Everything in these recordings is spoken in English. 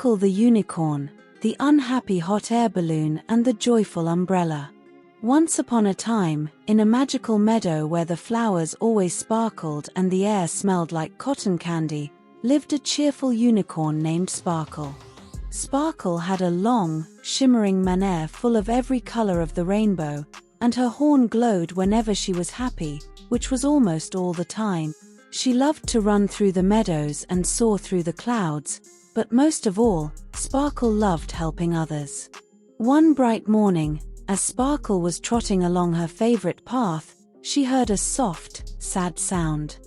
Sparkle the unicorn, the unhappy hot air balloon, and the joyful umbrella. Once upon a time, in a magical meadow where the flowers always sparkled and the air smelled like cotton candy, lived a cheerful unicorn named Sparkle. Sparkle had a long, shimmering mane full of every color of the rainbow, and her horn glowed whenever she was happy, which was almost all the time. She loved to run through the meadows and soar through the clouds, but most of all, Sparkle loved helping others. One bright morning, as Sparkle was trotting along her favorite path, she heard a soft, sad sound.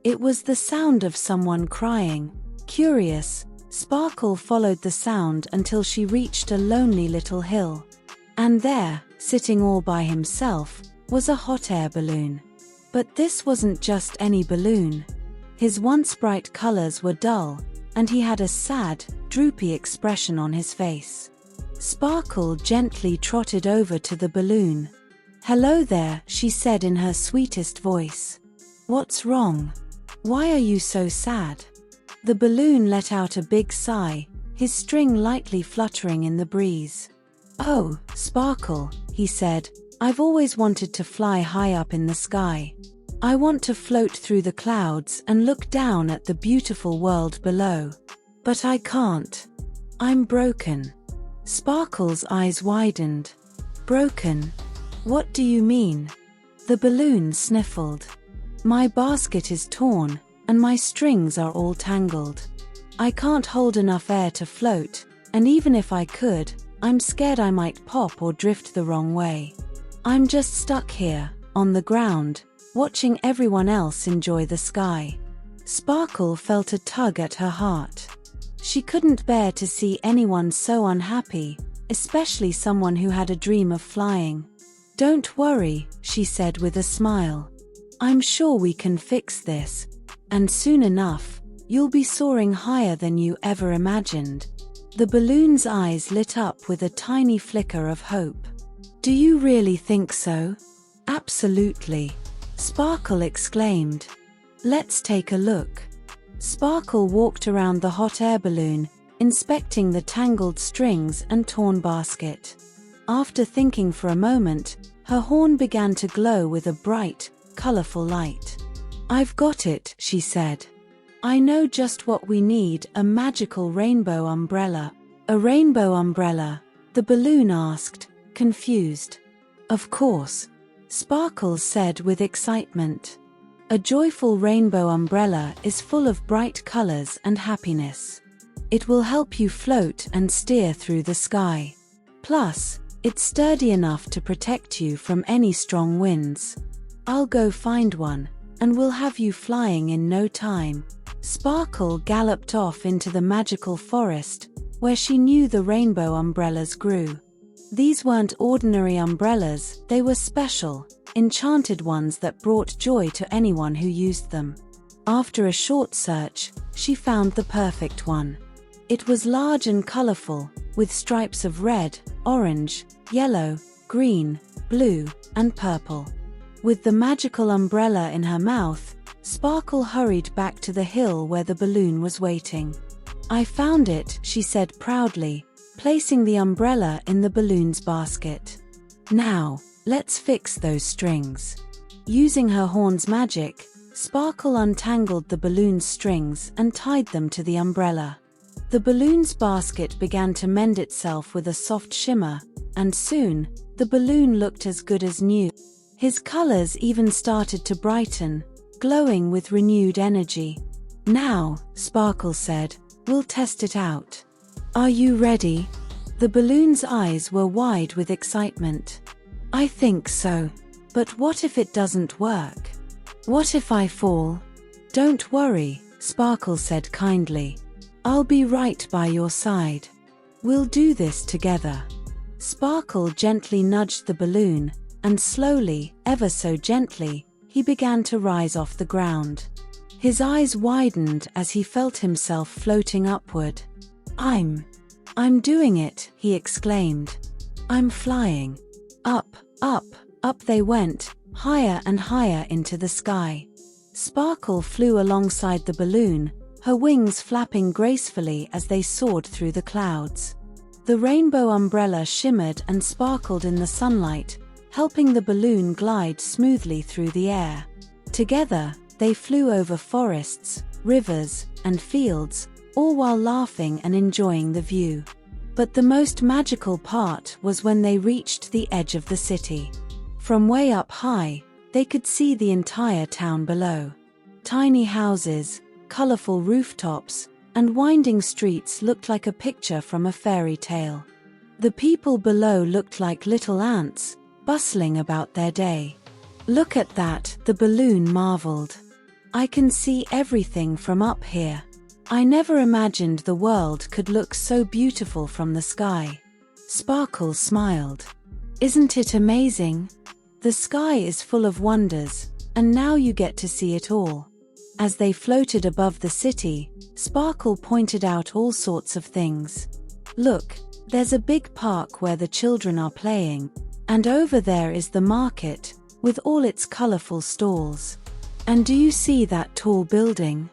It was the sound of someone crying. Curious, Sparkle followed the sound until she reached a lonely little hill. And there, sitting all by himself, was a hot air balloon. But this wasn't just any balloon. His once bright colors were dull, and he had a sad, droopy expression on his face. Sparkle gently trotted over to the balloon. "Hello there," she said in her sweetest voice. "What's wrong? Why are you so sad?" The balloon let out a big sigh, his string lightly fluttering in the breeze. "Oh, Sparkle," he said, "I've always wanted to fly high up in the sky. I want to float through the clouds and look down at the beautiful world below. But I can't. I'm broken." Sparkle's eyes widened. "Broken? What do you mean?" The balloon sniffled. "My basket is torn, and my strings are all tangled. I can't hold enough air to float, and even if I could, I'm scared I might pop or drift the wrong way. I'm just stuck here, on the ground, watching everyone else enjoy the sky." Sparkle felt a tug at her heart. She couldn't bear to see anyone so unhappy, especially someone who had a dream of flying. "Don't worry," she said with a smile. "I'm sure we can fix this, and soon enough, you'll be soaring higher than you ever imagined." The balloon's eyes lit up with a tiny flicker of hope. "Do you really think so?" "Absolutely," Sparkle exclaimed. "Let's take a look." Sparkle walked around the hot air balloon, inspecting the tangled strings and torn basket. After thinking for a moment, her horn began to glow with a bright, colorful light. "I've got it," she said. "I know just what we need, a magical rainbow umbrella." "A rainbow umbrella?" the balloon asked, confused. "Of course," Sparkle said with excitement. "A joyful rainbow umbrella is full of bright colors and happiness. It will help you float and steer through the sky. Plus, it's sturdy enough to protect you from any strong winds. I'll go find one, and we'll have you flying in no time." Sparkle galloped off into the magical forest, where she knew the rainbow umbrellas grew. These weren't ordinary umbrellas, they were special, enchanted ones that brought joy to anyone who used them. After a short search, she found the perfect one. It was large and colorful, with stripes of red, orange, yellow, green, blue, and purple. With the magical umbrella in her mouth, Sparkle hurried back to the hill where the balloon was waiting. "I found it," she said proudly, placing the umbrella in the balloon's basket. "Now, let's fix those strings." Using her horn's magic, Sparkle untangled the balloon's strings and tied them to the umbrella. The balloon's basket began to mend itself with a soft shimmer, and soon, the balloon looked as good as new. His colors even started to brighten, glowing with renewed energy. "Now," Sparkle said, "we'll test it out. Are you ready?" The balloon's eyes were wide with excitement. "I think so. But what if it doesn't work? What if I fall?" "Don't worry," Sparkle said kindly. "I'll be right by your side. We'll do this together." Sparkle gently nudged the balloon, and slowly, ever so gently, he began to rise off the ground. His eyes widened as he felt himself floating upward. I'm doing it," he exclaimed. "I'm flying. Up, up, up they went, higher and higher into the sky. Sparkle flew alongside the balloon, her wings flapping gracefully as they soared through the clouds. The rainbow umbrella shimmered and sparkled in the sunlight, helping the balloon glide smoothly through the air. Together, they flew over forests, rivers, and fields, all while laughing and enjoying the view. But the most magical part was when they reached the edge of the city. From way up high, they could see the entire town below. Tiny houses, colorful rooftops, and winding streets looked like a picture from a fairy tale. The people below looked like little ants, bustling about their day. "Look at that," the balloon marveled. "I can see everything from up here. I never imagined the world could look so beautiful from the sky." Sparkle smiled. "Isn't it amazing? The sky is full of wonders, and now you get to see it all." As they floated above the city, Sparkle pointed out all sorts of things. "Look, there's a big park where the children are playing, and over there is the market, with all its colorful stalls. And do you see that tall building?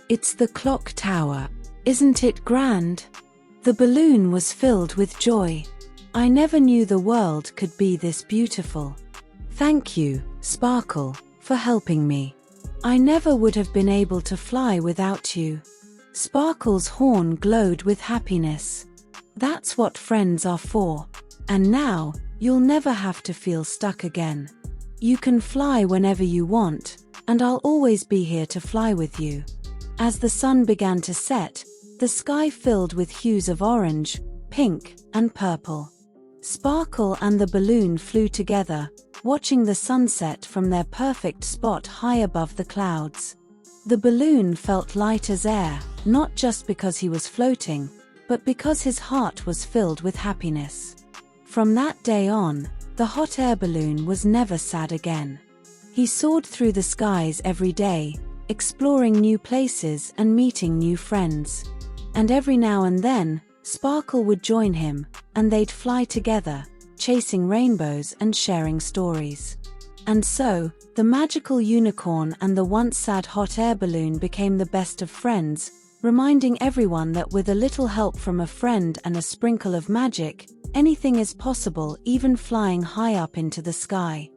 It's the clock tower. Isn't it grand?" The balloon was filled with joy. "I never knew the world could be this beautiful. Thank you, Sparkle, for helping me. I never would have been able to fly without you." Sparkle's horn glowed with happiness. "That's what friends are for. And now, you'll never have to feel stuck again. You can fly whenever you want, and I'll always be here to fly with you." As the sun began to set, the sky filled with hues of orange, pink, and purple. Sparkle and the balloon flew together, watching the sunset from their perfect spot high above the clouds. The balloon felt light as air, not just because he was floating, but because his heart was filled with happiness. From that day on, the hot air balloon was never sad again. He soared through the skies every day, exploring new places and meeting new friends. And every now and then, Sparkle would join him, and they'd fly together, chasing rainbows and sharing stories. And so, the magical unicorn and the once sad hot air balloon became the best of friends, reminding everyone that with a little help from a friend and a sprinkle of magic, anything is possible, even flying high up into the sky.